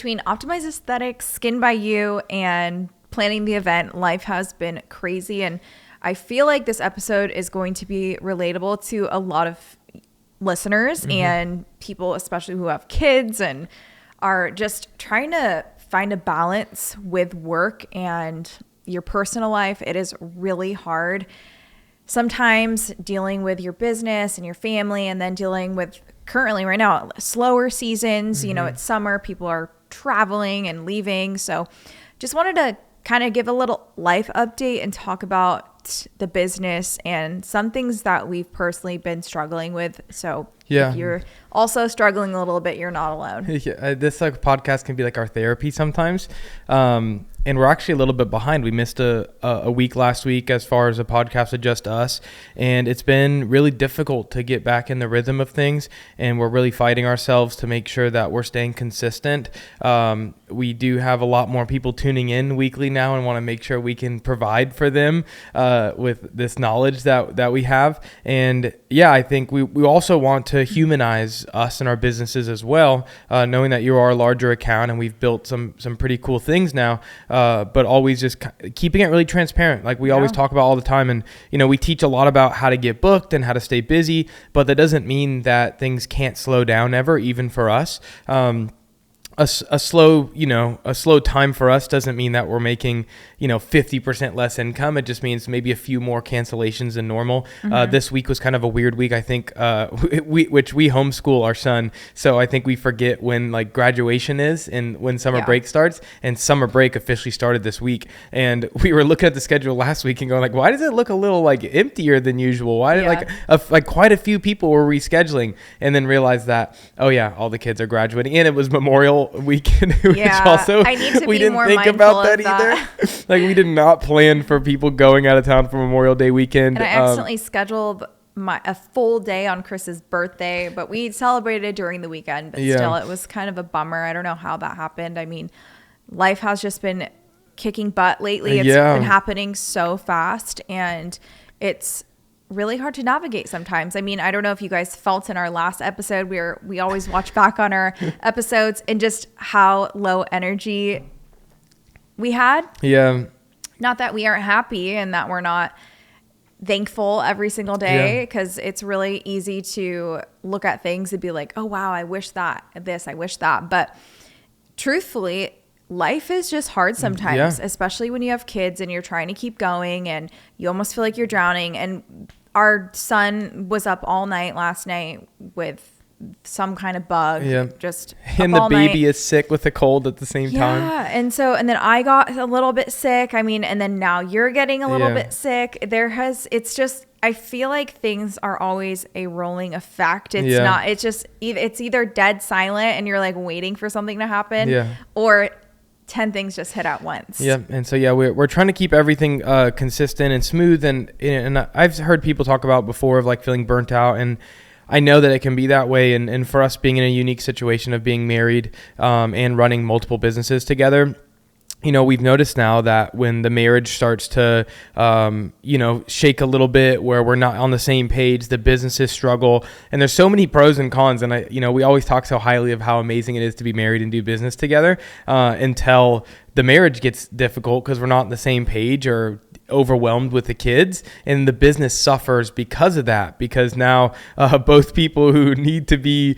between Optimized Aesthetics, Skin by You, and planning the event, life has been crazy. And I feel like this episode is going to be relatable to a lot of listeners and people, especially who have kids and are just trying to find a balance with work and your personal life. It is really hard sometimes dealing with your business and your family, and then dealing with currently right now slower seasons. You know, it's summer, people are traveling and leaving. So just wanted to kind of give a little life update and talk about the business and some things that we've personally been struggling with. So if you're also struggling a little bit, you're not alone. This like podcast can be like our therapy sometimes. And we're actually a little bit behind. We missed a week last week as far as a podcast with just us. And it's been really difficult to get back in the rhythm of things. And we're really fighting ourselves to make sure that we're staying consistent. We do have a lot more people tuning in weekly now and want to make sure we can provide for them with this knowledge that we have. And yeah, I think we also want to humanize us and our businesses as well, knowing that you are a larger account and we've built some pretty cool things now. But always just keeping it really transparent. Like we always talk about all the time. And, you know, we teach a lot about how to get booked and how to stay busy, but that doesn't mean that things can't slow down ever, even for us. A slow time for us doesn't mean that we're making, 50% less income. It just means maybe a few more cancellations than normal. This week was kind of a weird week. I think, we homeschool our son. So I think we forget when like graduation is and when summer break starts, and summer break officially started this week. And we were looking at the schedule last week and going like, why does it look a little like emptier than usual? Why did like quite a few people were rescheduling, and then realized that, oh yeah, all the kids are graduating, and it was Memorial Weekend, which also I need to we be didn't more think mindful about that of either. Like we did not plan for people going out of town for Memorial Day weekend. And I accidentally scheduled a full day on Chris's birthday, but we celebrated during the weekend. But still, it was kind of a bummer. I don't know how that happened. I mean, life has just been kicking butt lately. It's been happening so fast, and it's really hard to navigate sometimes. I mean, I don't know if you guys felt in our last episode, we always watch back on our episodes and just how low energy we had. Yeah. Not that we aren't happy and that we're not thankful every single day, because it's really easy to look at things and be like, oh wow, I wish that, I wish that. But truthfully, life is just hard sometimes, especially when you have kids and you're trying to keep going and you almost feel like you're drowning. And our son was up all night last night with some kind of bug. Just and the baby is sick with a cold at the same time. And then I got a little bit sick. I mean, and then now you're getting a little bit sick. It's just, I feel like things are always a rolling effect. It's not, it's either dead silent and you're like waiting for something to happen, or 10 things just hit at once. And so we're trying to keep everything consistent and smooth, and I've heard people talk about before of like feeling burnt out, and I know that it can be that way, and for us being in a unique situation of being married and running multiple businesses together, we've noticed now that when the marriage starts to, shake a little bit, where we're not on the same page, the businesses struggle, and there's so many pros and cons. And we always talk so highly of how amazing it is to be married and do business together until the marriage gets difficult because we're not on the same page or overwhelmed with the kids, and the business suffers because of that, because now both people who need to be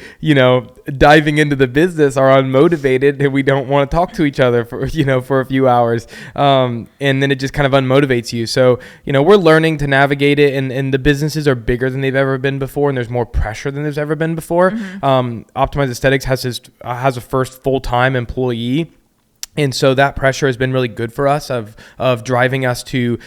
diving into the business are unmotivated, and we don't want to talk to each other for a few hours, and then it just kind of unmotivates you. So we're learning to navigate it, and the businesses are bigger than they've ever been before, and there's more pressure than there's ever been before. Optimized Aesthetics has a first full-time employee. And so that pressure has been really good for us of driving us to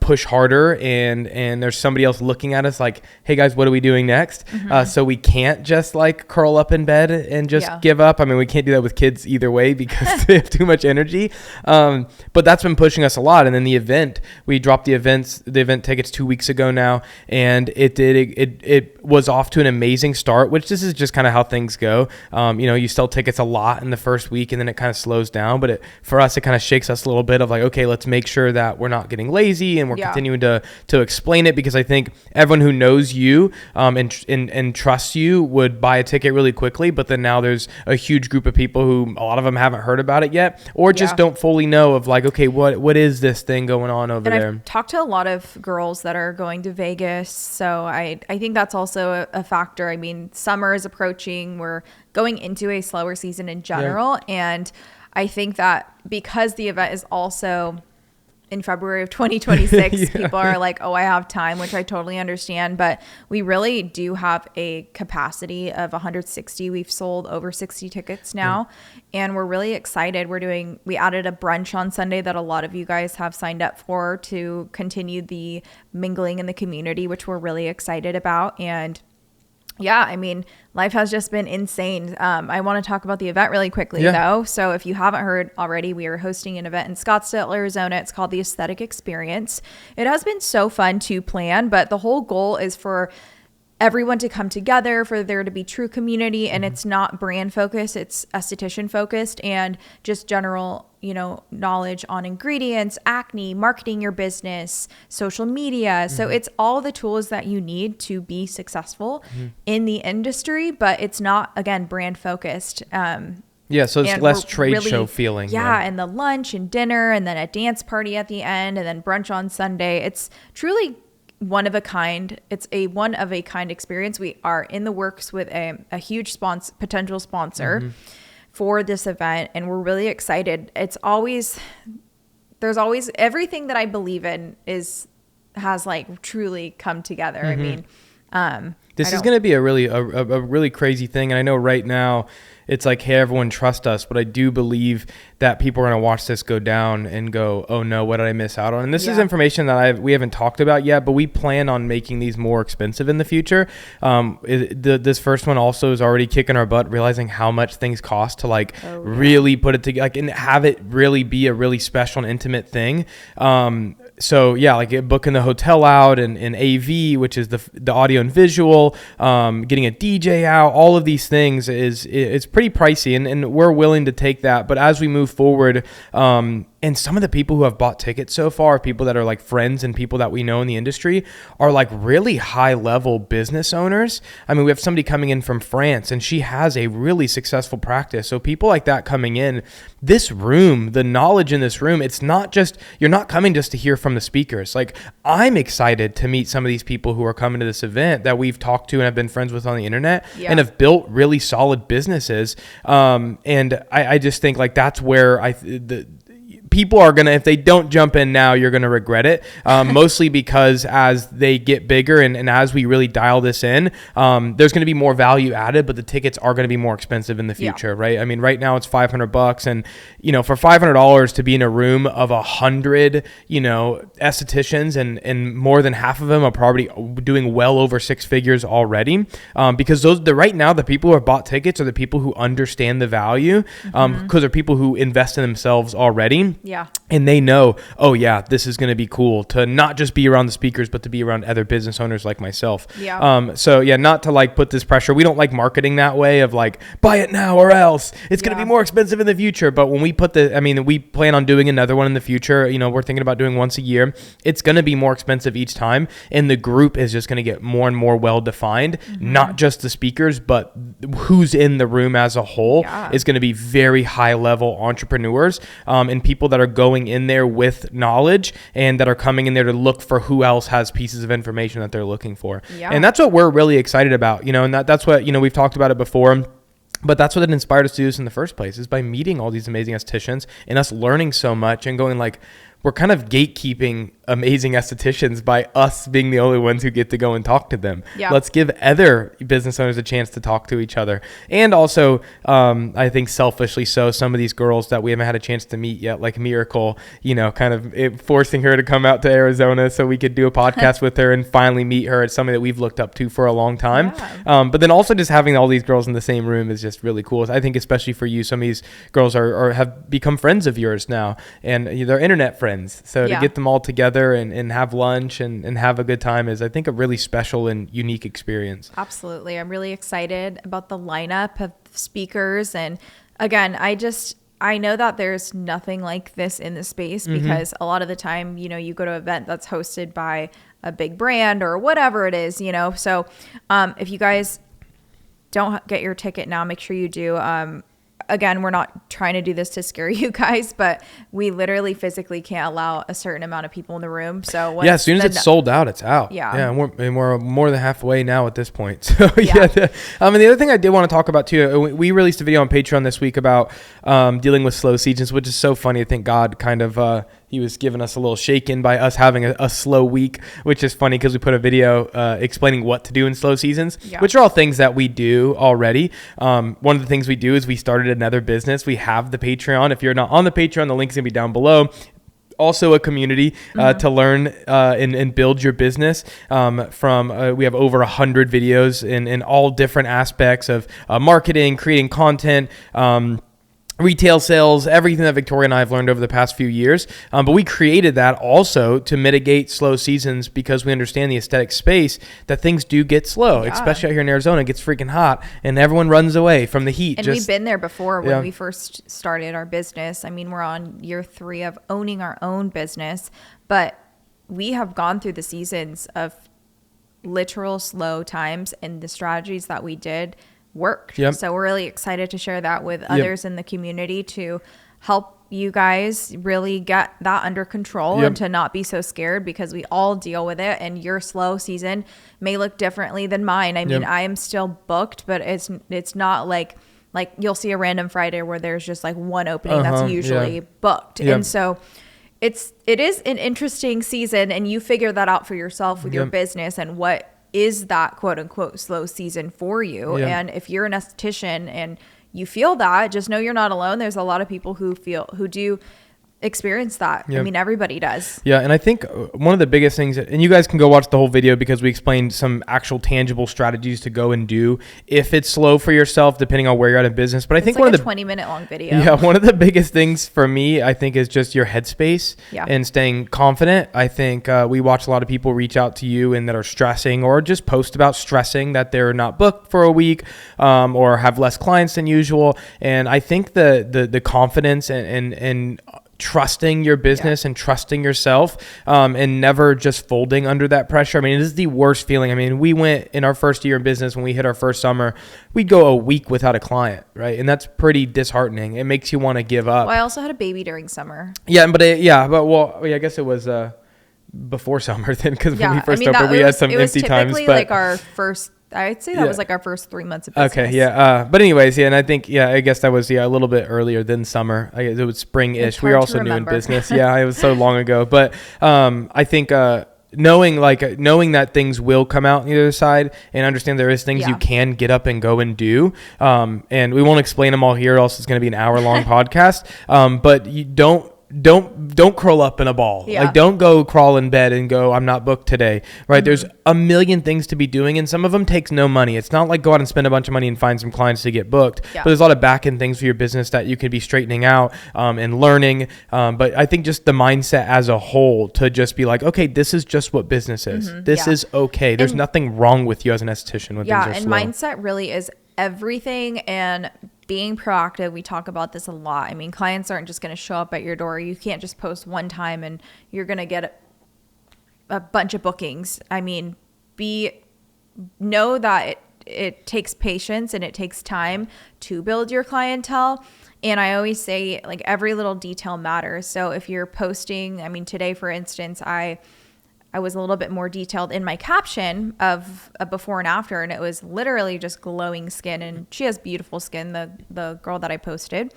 push harder, and there's somebody else looking at us like, hey guys, what are we doing next? So we can't just like curl up in bed and just give up. I mean, we can't do that with kids either way because they have too much energy. But that's been pushing us a lot. And then the event, we dropped the event tickets 2 weeks ago now, and it was off to an amazing start, which this is just kind of how things go. You sell tickets a lot in the first week, and then it kind of slows down. down, but for us, it kind of shakes us a little bit of like, okay, let's make sure that we're not getting lazy and we're continuing to explain it, because I think everyone who knows you and trusts you would buy a ticket really quickly. But then now there's a huge group of people who a lot of them haven't heard about it yet, or just don't fully know of like, okay, what is this thing going on over there? I've talked to a lot of girls that are going to Vegas, so I think that's also a factor. I mean, summer is approaching. We're going into a slower season in general, and I think that because the event is also in February of 2026, people are like, oh, I have time, which I totally understand. But we really do have a capacity of 160. We've sold over 60 tickets now, and we're really excited. We added a brunch on Sunday that a lot of you guys have signed up for to continue the mingling in the community, which we're really excited about. And yeah, I mean, life has just been insane. I want to talk about the event really quickly, though. So if you haven't heard already, we are hosting an event in Scottsdale, Arizona. It's called the Aesthetic Experience. It has been so fun to plan, but the whole goal is for everyone to come together, for there to be true community, and it's not brand focused, it's esthetician focused, and just general, knowledge on ingredients, acne, marketing your business, social media. So it's all the tools that you need to be successful in the industry, but it's not, again, brand focused. So it's less trade show feeling. Yeah, and the lunch and dinner, and then a dance party at the end, and then brunch on Sunday. It's truly one of a kind. It's a one of a kind experience. We are in the works with a huge potential sponsor for this event, and we're really excited. There's always everything that I believe in has like truly come together. I mean, this is going to be a really crazy thing. And I know right now it's like, hey, everyone trust us. But I do believe that people are going to watch this go down and go, oh no, what did I miss out on? And this is information that we haven't talked about yet, but we plan on making these more expensive in the future. This first one also is already kicking our butt, realizing how much things cost to really put it together, and have it really be a really special and intimate thing. Booking the hotel out and AV, which is the audio and visual, getting a DJ out, all of these things it's pretty pricey, and we're willing to take that. But as we move forward, and some of the people who have bought tickets so far, people that are like friends and people that we know in the industry, are like really high level business owners. I mean, we have somebody coming in from France, and she has a really successful practice. So people like that coming in, this room, the knowledge in this room, it's not just, you're not coming just to hear from the speakers. Like, I'm excited to meet some of these people who are coming to this event that we've talked to and have been friends with on the internet and have built really solid businesses. And I just think like that's where people are going to, if they don't jump in now, you're going to regret it. Mostly because as they get bigger and as we really dial this in, there's going to be more value added, but the tickets are going to be more expensive in the future, right? I mean, right now it's $500, and, for $500 to be in a room of 100, estheticians, and more than half of them are probably doing well over six figures already. Because right now, the people who have bought tickets are the people who understand the value, because they're people who invest in themselves already. Yeah. And they know, oh yeah, this is going to be cool to not just be around the speakers, but to be around other business owners like myself. Yeah. Not to like put this pressure. We don't like marketing that way of like, buy it now or else it's going to be more expensive in the future. But when we we plan on doing another one in the future, we're thinking about doing once a year. It's going to be more expensive each time. And the group is just going to get more and more well-defined, not just the speakers, but who's in the room as a whole is going to be very high level entrepreneurs, and people that are going in there with knowledge and that are coming in there to look for who else has pieces of information that they're looking for. Yeah. And that's what we're really excited about, and that's what, we've talked about it before. But that's what it inspired us to do this in the first place, is by meeting all these amazing estheticians and us learning so much and going like, we're kind of gatekeeping amazing estheticians by us being the only ones who get to go and talk to them. Yeah. Let's give other business owners a chance to talk to each other. And also, I think selfishly so, some of these girls that we haven't had a chance to meet yet, like Miracle, kind of forcing her to come out to Arizona so we could do a podcast with her and finally meet her. It's something that we've looked up to for a long time. Yeah. But then also just having all these girls in the same room is just really cool. I think especially for you, some of these girls have become friends of yours now, and they're internet friends. So to get them all together and have lunch and have a good time is, I think, a really special and unique experience. Absolutely. I'm really excited about the lineup of speakers. And again, I know that there's nothing like this in the space because a lot of the time, you know, you go to an event that's hosted by a big brand or whatever it is, you know. So if you guys don't get your ticket now, make sure you do. Again, we're not trying to do this to scare you guys, but we literally physically can't allow a certain amount of people in the room. So as soon as it's sold out, it's out. Yeah. And we're more than halfway now at this point. So and the other thing I did want to talk about too, we released a video on Patreon this week about dealing with slow seasons, which is so funny. I think God kind of he was giving us a little shaken by us having a slow week, which is funny because we put a video explaining what to do in slow seasons, which are all things that we do already. One of the things we do is we started another business. We have the Patreon. If you're not on the Patreon, the link's going to be down below. Also a community to learn and build your business we have over 100 videos in all different aspects of marketing, creating content, retail sales, everything that Victoria and I have learned over the past few years. But we created that also to mitigate slow seasons because we understand the aesthetic space that things do get slow, especially out here in Arizona. It gets freaking hot and everyone runs away from the heat. And we've been there before when we first started our business. I mean, we're on year 3 of owning our own business, but we have gone through the seasons of literal slow times, and the strategies that we did worked. So we're really excited to share that with others in the community to help you guys really get that under control and to not be so scared, because we all deal with it, and your slow season may look differently than mine. I mean, I am still booked, but it's not like you'll see a random Friday where there's just like one opening that's usually booked. And so it is an interesting season, and you figure that out for yourself with your business and what is that quote unquote slow season for you. And if you're an esthetician and you feel that, just know you're not alone. There's a lot of people who do experience that. I mean, everybody does. And I think one of the biggest things, and you guys can go watch the whole video because we explained some actual tangible strategies to go and do if it's slow for yourself, depending on where you're at in business. But I think one of the 20-minute long video. One of the biggest things for me, I think, is just your headspace and staying confident. I think we watch a lot of people reach out to you and that are stressing, or just post about stressing that they're not booked for a week, or have less clients than usual. And I think the confidence and trusting your business and trusting yourself, and never just folding under that pressure. I mean, it is the worst feeling. I mean, we went in our first year in business, when we hit our first summer, we'd go a week without a client, right? And that's pretty disheartening. It makes you want to give up. Well, I also had a baby during summer. I guess it was before summer then, because when we first opened, we had some empty times. But like our first, I'd say that was like our first 3 months of business. Okay, but anyways, and I think, I guess that was, a little bit earlier than summer. I guess it was spring-ish. We were also new in business. It was so long ago. But I think knowing that things will come out on the other side, and understand there is things you can get up and go and do. And we won't explain them all here, else it's going to be an hour-long podcast. But you don't curl up in a ball. Like, don't go crawl in bed and go, I'm not booked today, right? There's a million things to be doing, and some of them takes no money. It's not like go out and spend a bunch of money and find some clients to get booked, but there's a lot of back end things for your business that you could be straightening out and learning. But I think just the mindset as a whole, to just be like, okay, this is just what business is. This is okay. There's nothing wrong with you as an esthetician when things are slow. Mindset really is everything. And being proactive, we talk about this a lot. I mean, clients aren't just going to show up at your door. You can't just post one time and you're going to get a bunch of bookings. I mean, know that it takes patience and it takes time to build your clientele. And I always say, like, every little detail matters. So if you're posting, I mean, today, for instance, I was a little bit more detailed in my caption of a before and after, and it was literally just glowing skin. And she has beautiful skin, the girl that I posted.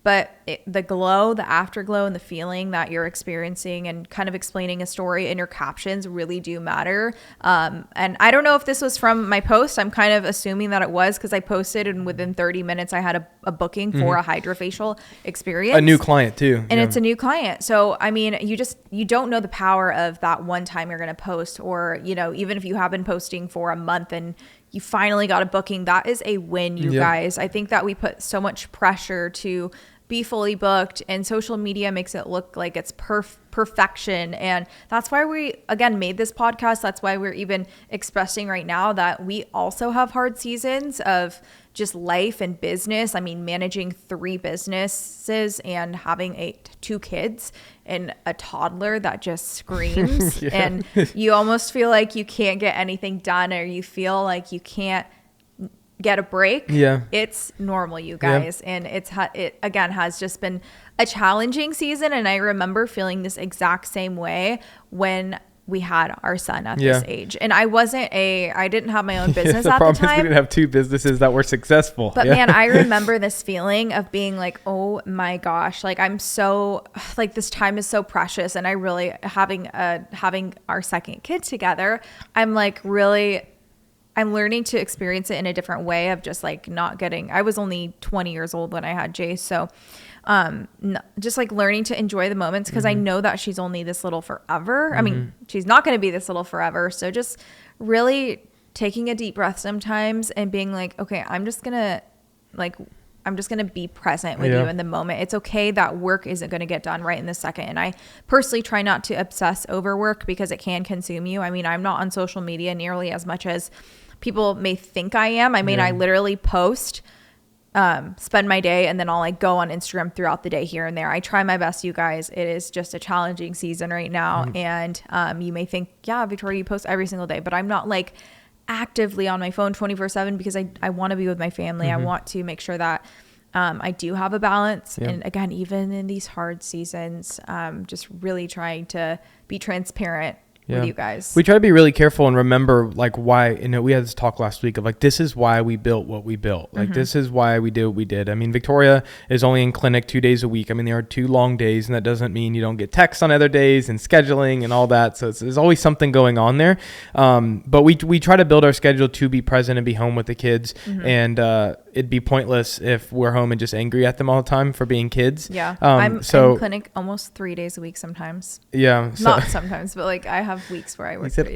But the glow, the afterglow, and the feeling that you're experiencing, and kind of explaining a story in your captions, really do matter. And I don't know if this was from my post. I'm kind of assuming that it was, because I posted and within 30 minutes I had a booking for a hydrofacial experience. A new client too. And it's a new client. So, I mean, you don't know the power of that one time you're going to post, or, even if you have been posting for a month and you finally got a booking, that is a win, you guys. I think that we put so much pressure to be fully booked, and social media makes it look like it's perfection. And that's why we, again, made this podcast. That's why we're even expressing right now that we also have hard seasons of just life and business. I mean, managing 3 businesses and having 2 kids and a toddler that just screams and you almost feel like you can't get anything done, or you feel like you can't get a break. It's normal, you guys. And it again has just been a challenging season. And I remember feeling this exact same way when we had our son at this age. And I didn't have my own business at the time. We didn't have 2 businesses that were successful. But man, I remember this feeling of being like, oh my gosh, like I'm so, like this time is so precious. And I really, having our second kid together, I'm learning to experience it in a different way of just like I was only 20 years old when I had Jace. So just like learning to enjoy the moments, because I know that she's only this little forever. I mean, she's not going to be this little forever. So just really taking a deep breath sometimes and being like, okay, I'm just going to be present with you in the moment. It's okay that work isn't going to get done right in the second. And I personally try not to obsess over work because it can consume you. I mean, I'm not on social media nearly as much as people may think I am. I mean, I literally post, spend my day, and then I'll like go on Instagram throughout the day here and there. I try my best, you guys. It is just a challenging season right now. And you may think, yeah, Victoria, you post every single day, but I'm not like actively on my phone 24/7 because I want to be with my family. I want to make sure that I do have a balance. And again, even in these hard seasons, just really trying to be transparent with you guys. We try to be really careful and remember like why, we had this talk last week of like, this is why we built what we built. Like this is why we did what we did. I mean, Victoria is only in clinic 2 days a week. I mean, there are 2 long days, and that doesn't mean you don't get texts on other days and scheduling and all that. So there's always something going on there. But we try to build our schedule to be present and be home with the kids. And it'd be pointless if we're home and just angry at them all the time for being kids. I'm in clinic almost 3 days a week sometimes. Not sometimes, but like I have weeks where I work. You said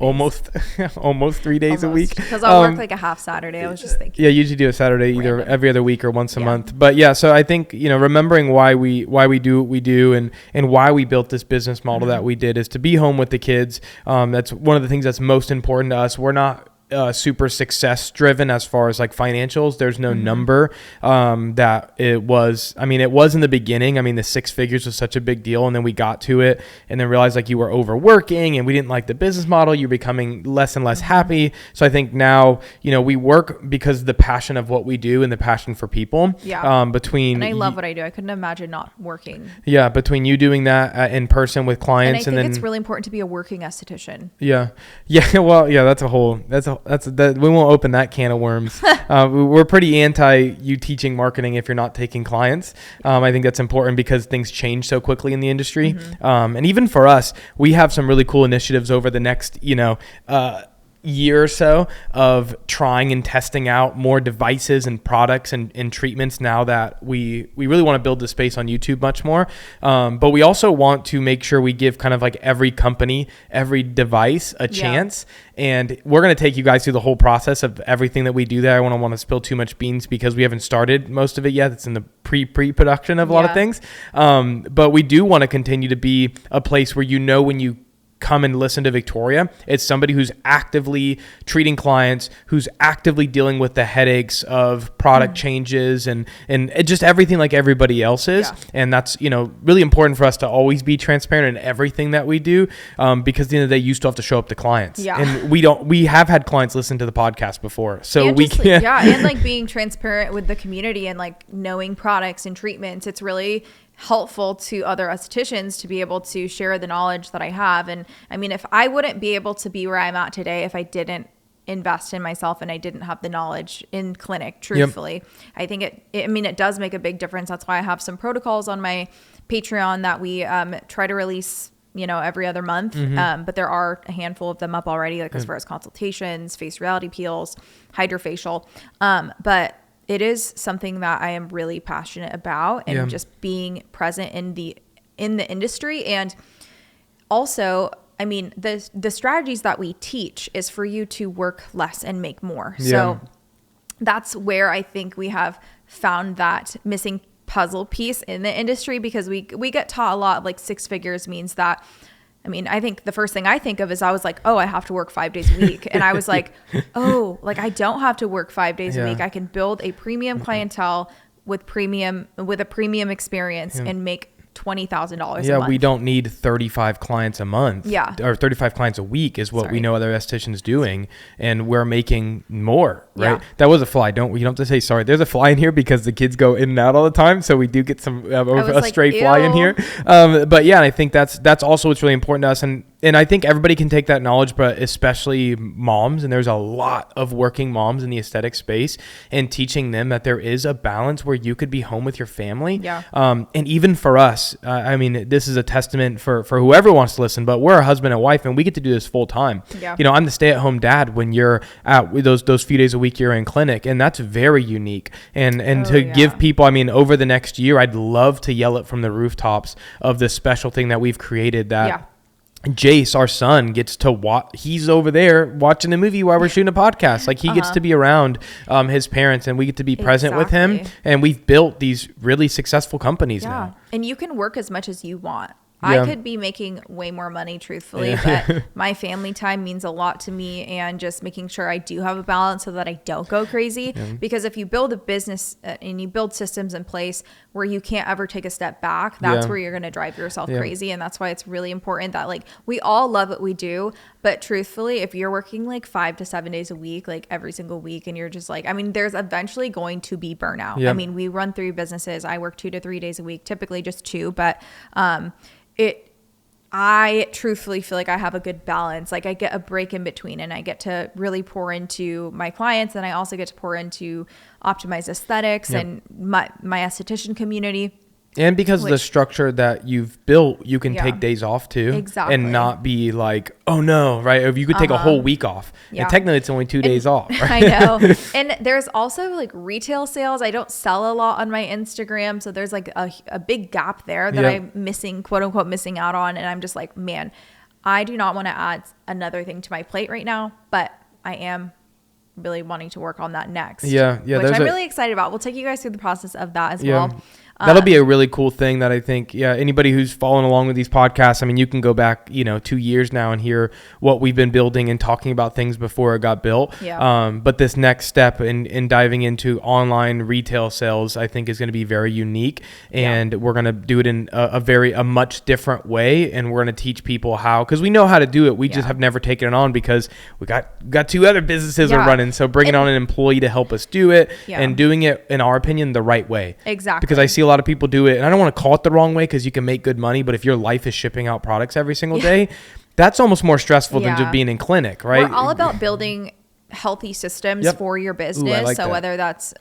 almost 3 days a week, because I'll work like a half Saturday. I was just thinking. Yeah, usually do a Saturday either every other week or once a month. But yeah, so I think remembering why we do what we do and why we built this business model that we did is to be home with the kids. That's one of the things that's most important to us. We're not super success driven as far as like financials. There's no number that it was. I mean, it was in the beginning. I mean, the 6 figures was such a big deal, and then we got to it and then realized like you were overworking and we didn't like the business model. You're becoming less and less happy. So I think now we work because of the passion of what we do and the passion for people. And I love what I do. I couldn't imagine not working. Between you doing that in person with clients, and I think it's really important to be a working esthetician. We won't open that can of worms. We're pretty anti you teaching marketing if you're not taking clients. I think that's important because things change so quickly in the industry. And even for us, we have some really cool initiatives over the next, year or so of trying and testing out more devices and products and treatments now that we really want to build the space on YouTube much more. But we also want to make sure we give kind of like every company, every device a chance. And we're going to take you guys through the whole process of everything that we do there. I don't want to spill too much beans because we haven't started most of it yet. It's in the pre-production of a lot of things. But we do want to continue to be a place where when you come and listen to Victoria, it's somebody who's actively treating clients, who's actively dealing with the headaches of product changes and just everything like everybody else is. And that's, really important for us to always be transparent in everything that we do, because at the end of the day, you still have to show up to clients. And we have had clients listen to the podcast before. So we can. And like being transparent with the community and like knowing products and treatments, it's really helpful to other estheticians to be able to share the knowledge that I have. And I mean, if I wouldn't be able to be where I'm at today if I didn't invest in myself and I didn't have the knowledge in clinic, truthfully. I think it does make a big difference. That's why I have some protocols on my Patreon that we try to release every other month. But there are a handful of them up already, like as far as consultations, face reality peels, hydrofacial. But it is something that I am really passionate about, and just being present in the industry. And also, I mean, the strategies that we teach is for you to work less and make more. So that's where I think we have found that missing puzzle piece in the industry, because we get taught a lot, like 6 figures means that, I mean, I think the first thing I think of is I was like, oh, I have to work 5 days a week. And I was like, oh, like I don't have to work 5 days a week. I can build a premium clientele with a premium experience and make $20,000 a month. Yeah, we don't need 35 clients a month. Yeah. Or 35 clients a week is what we know other estheticians doing, and we're making more, right? Yeah. That was a fly. You don't have to say sorry. There's a fly in here because the kids go in and out all the time, so we do get some a stray fly in here. But yeah, and I think that's also what's really important to us, and I think everybody can take that knowledge, but especially moms, and there's a lot of working moms in the aesthetic space, and teaching them that there is a balance where you could be home with your family. Yeah. And even for us, I mean, this is a testament for whoever wants to listen, but we're a husband and wife, and we get to do this full time. Yeah. You know, I'm the stay-at-home dad when you're at those few days a week you're in clinic, and that's very unique. And give people, I mean, over the next year, I'd love to yell it from the rooftops of this special thing that we've created that Jace, our son, gets to watch. He's over there watching a movie while we're shooting a podcast. Like, he gets to be around his parents, and we get to be present with him. And we've built these really successful companies now. And you can work as much as you want. I could be making way more money, truthfully, but my family time means a lot to me, and just making sure I do have a balance so that I don't go crazy. Because if you build a business and you build systems in place where you can't ever take a step back, that's where you're going to drive yourself crazy. And that's why it's really important that, like, we all love what we do, but truthfully, if you're working like 5 to 7 days a week, like every single week, and you're just like, I mean, there's eventually going to be burnout. I mean, we run 3 businesses. I work 2 to 3 days a week, typically just 2, but I truthfully feel like I have a good balance. Like, I get a break in between, and I get to really pour into my clients, and I also get to pour into Optimize Aesthetics and my esthetician community. And because of the structure that you've built, you can take days off too. Exactly. And not be like, oh no, right? If you could take a whole week off. Yeah. And technically it's only 2 days off. Right? I know. And there's also like retail sales. I don't sell a lot on my Instagram. So there's like a big gap there that I'm missing, quote unquote, missing out on. And I'm just like, man, I do not want to add another thing to my plate right now, but I am really wanting to work on that next. Yeah. Which I'm really excited about. We'll take you guys through the process of that as well. That'll be a really cool thing that I think, anybody who's following along with these podcasts, I mean, you can go back, 2 years now and hear what we've been building and talking about things before it got built. Yeah. But this next step in diving into online retail sales, I think is going to be very unique, and we're going to do it in a much different way. And we're going to teach people how, because we know how to do it. We just have never taken it on because we got 2 other businesses we're running. So bringing on an employee to help us do it and doing it, in our opinion, the right way. Exactly. Because I see a lot of people do it, and I don't want to call it the wrong way, because you can make good money, but if your life is shipping out products every single day, that's almost more stressful than just being in clinic, right? We're all about building healthy systems for your business. So whether that's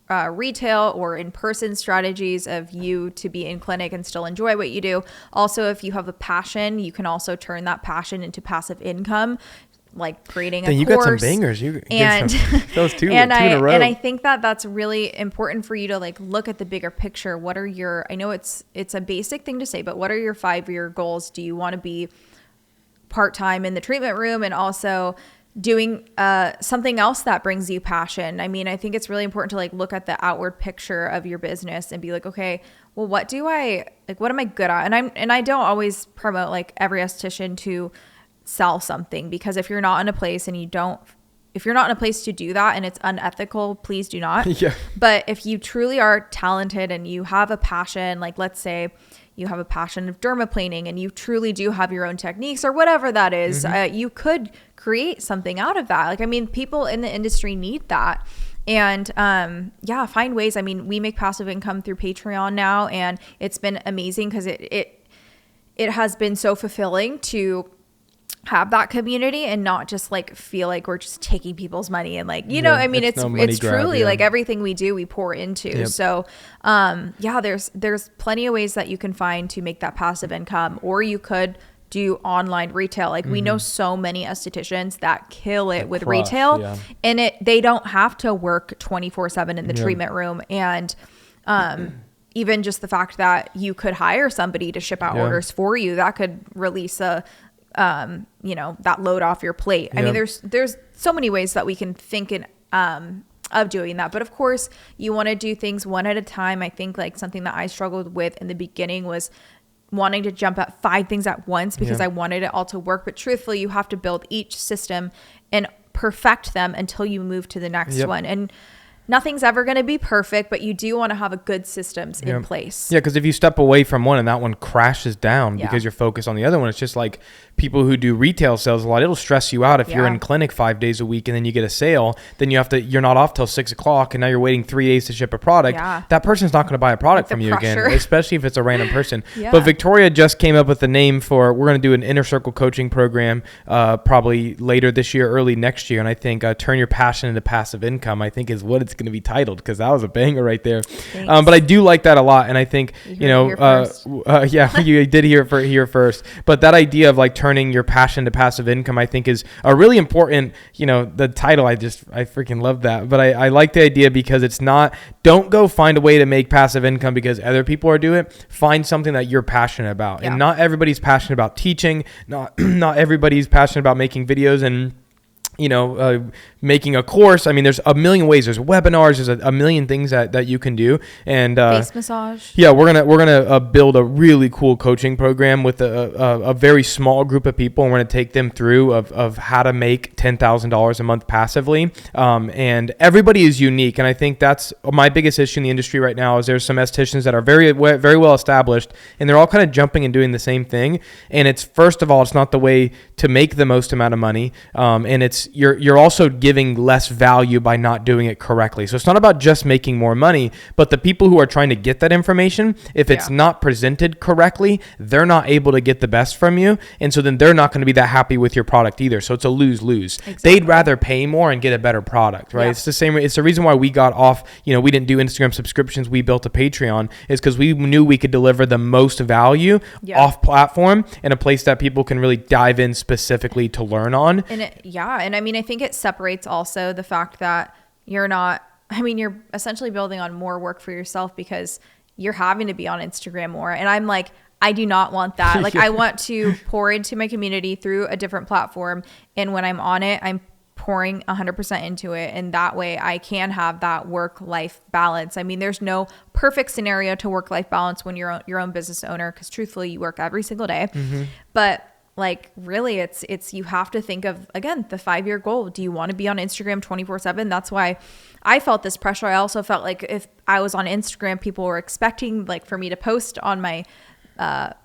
retail or in-person strategies of you to be in clinic and still enjoy what you do. Also, if you have a passion, you can also turn that passion into passive income, like creating a course. You got some bangers. And those two in a row. And I think that that's really important for you to like look at the bigger picture. What are your, I know it's a basic thing to say, but what are your 5-year goals? Do you want to be part-time in the treatment room and also doing something else that brings you passion? I mean, I think it's really important to like look at the outward picture of your business and be like, okay, well, what am I good at? And I don't always promote like every esthetician to sell something, because if you're not in a place to do that and it's unethical, please do not. But if you truly are talented and you have a passion, like let's say you have a passion of dermaplaning and you truly do have your own techniques or whatever that is, you could create something out of that. Like, I mean, people in the industry need that. And find ways. I mean, we make passive income through Patreon now, and it's been amazing because it has been so fulfilling to have that community and not just like feel like we're just taking people's money and like, I mean, it's truly like everything we do, we pour into. So, there's plenty of ways that you can find to make that passive income, or you could do online retail. Like we know so many estheticians that kill it with retail, and they don't have to work 24/7 in the treatment room. And, even just the fact that you could hire somebody to ship out orders for you, that could release that load off your plate. I mean, there's so many ways that we can think and doing that. But of course, you want to do things one at a time. I think like something that I struggled with in the beginning was wanting to jump at 5 things at once because I wanted it all to work. But truthfully, you have to build each system and perfect them until you move to the next one. And nothing's ever going to be perfect, but you do want to have a good systems in place. Yeah, because if you step away from one and that one crashes down because you're focused on the other one, it's just like people who do retail sales a lot. It'll stress you out if you're in clinic 5 days a week and then you get a sale. Then you're not off till 6 o'clock and now you're waiting 3 days to ship a product. That person's not going to buy a product from you again, especially if it's a random person. But Victoria just came up with the name for, we're going to do an inner circle coaching program probably later this year, early next year. And I think turn your passion into passive income, I think is what it's going to be titled, because that was a banger right there. But I do like that a lot. And I think, you did hear it here first. But that idea of like turning your passion to passive income, I think is a really important, the title. I freaking love that. But I like the idea because it's not, don't go find a way to make passive income because other people are doing it. Find something that you're passionate about. And not everybody's passionate about teaching. Not everybody's passionate about making videos and making a course. I mean, there's a million ways. There's webinars. There's a million things that you can do. And face massage. Yeah, we're gonna build a really cool coaching program with a very small group of people. And we're gonna take them through of how to make $10,000 a month passively. And everybody is unique. And I think that's my biggest issue in the industry right now is there's some estheticians that are very well established, and they're all kind of jumping and doing the same thing. And it's, first of all, it's not the way to make the most amount of money. And it's you're also giving less value by not doing it correctly. So it's not about just making more money, but the people who are trying to get that information, if it's not presented correctly, they're not able to get the best from you. And so then they're not going to be that happy with your product either. So it's a lose-lose. Exactly. They'd rather pay more and get a better product, right? It's the same. It's the reason why we got off, we didn't do Instagram subscriptions. We built a Patreon is because we knew we could deliver the most value off platform in a place that people can really dive in specifically to learn on. And I mean, I think it separates also the fact that you're essentially building on more work for yourself because you're having to be on Instagram more. And I'm like, I do not want that. Like I want to pour into my community through a different platform. And when I'm on it, I'm pouring 100% into it. And that way I can have that work-life balance. I mean, there's no perfect scenario to work-life balance when you're your own business owner, because truthfully you work every single day. But like really it's you have to think of, again, the 5-year goal. Do you want to be on Instagram 24/7? That's why I felt this pressure. I also felt like if I was on Instagram, people were expecting like for me to post on my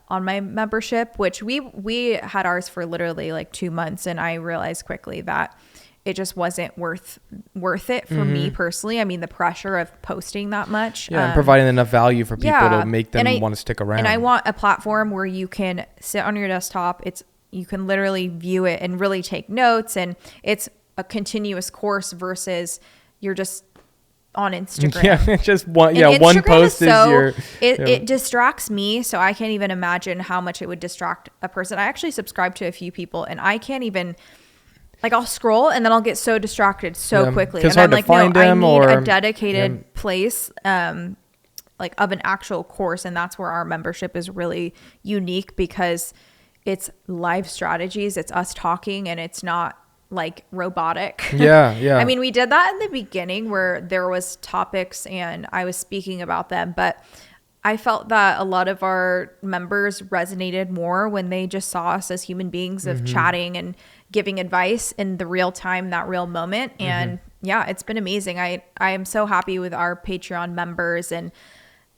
membership, which we had ours for literally like 2 months. And I realized quickly that it just wasn't worth it for me personally. I mean, the pressure of posting that much. And providing enough value for people to make them want to stick around. And I want a platform where you can sit on your desktop. You can literally view it and really take notes. And it's a continuous course versus you're just on Instagram. Yeah, just one. Yeah, one post is your. It distracts me, so I can't even imagine how much it would distract a person. I actually subscribe to a few people, and I can't even. Like I'll scroll and then I'll get so distracted so quickly. And I'm like, no, I need a dedicated place like of an actual course. And that's where our membership is really unique because it's live strategies. It's us talking and it's not like robotic. Yeah. I mean, we did that in the beginning where there was topics and I was speaking about them, but I felt that a lot of our members resonated more when they just saw us as human beings of chatting and giving advice in the real time, that real moment. And it's been amazing. I am so happy with our Patreon members. And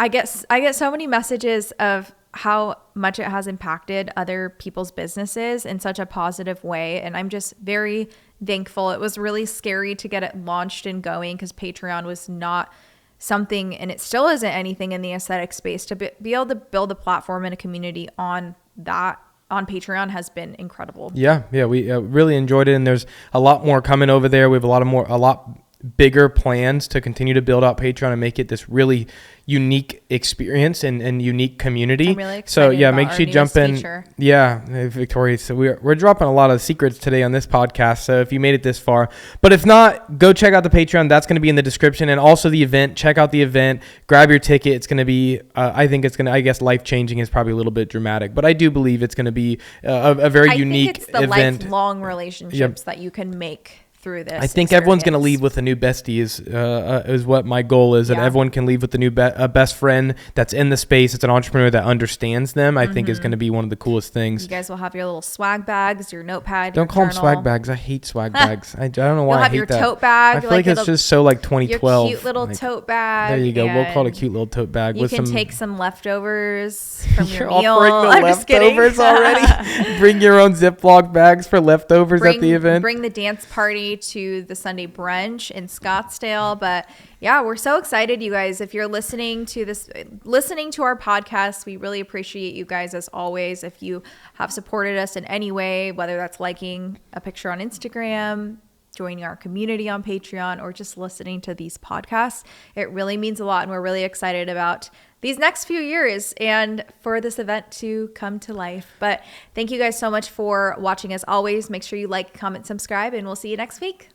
I get so many messages of how much it has impacted other people's businesses in such a positive way. And I'm just very thankful. It was really scary to get it launched and going because Patreon was not something, and it still isn't anything in the aesthetic space. To be able to build a platform and a community on Patreon has been incredible. Yeah, we really enjoyed it, and there's a lot more coming over there. We have a lot bigger plans to continue to build out Patreon and make it this really unique experience and unique community. I'm really excited about make sure you jump in. Feature. Yeah, Victoria. So we're dropping a lot of secrets today on this podcast. So if you made it this far, but if not, go check out the Patreon. That's going to be in the description, and also the event. Check out the event. Grab your ticket. It's going to be. I think it's going to. I guess life changing is probably a little bit dramatic, but I do believe it's going to be a very unique event. I think it's the lifelong relationships that you can make through this. I think everyone's going to leave with a new bestie is what my goal is, that everyone can leave with a new best friend that's in the space. It's an entrepreneur that understands them. I think is going to be one of the coolest things. You guys will have your little swag bags, your notepad. Don't call them swag bags. I hate swag bags. I don't know why I hate that. You'll have your tote bag. I feel like it's just so like 2012. Your cute little tote bag. There you go. We'll call it a cute little tote bag. You can take some leftovers from your meal. I'm just kidding. Already. Bring your own Ziploc bags for leftovers at the event. Bring the dance party to the Sunday brunch in Scottsdale. But yeah, we're so excited, you guys. If you're listening to our podcast, we really appreciate you guys as always. If you have supported us in any way, whether that's liking a picture on Instagram, joining our community on Patreon, or just listening to these podcasts, it really means a lot. And we're really excited about these next few years and for this event to come to life. But thank you guys so much for watching as always. Make sure you like, comment, subscribe, and we'll see you next week.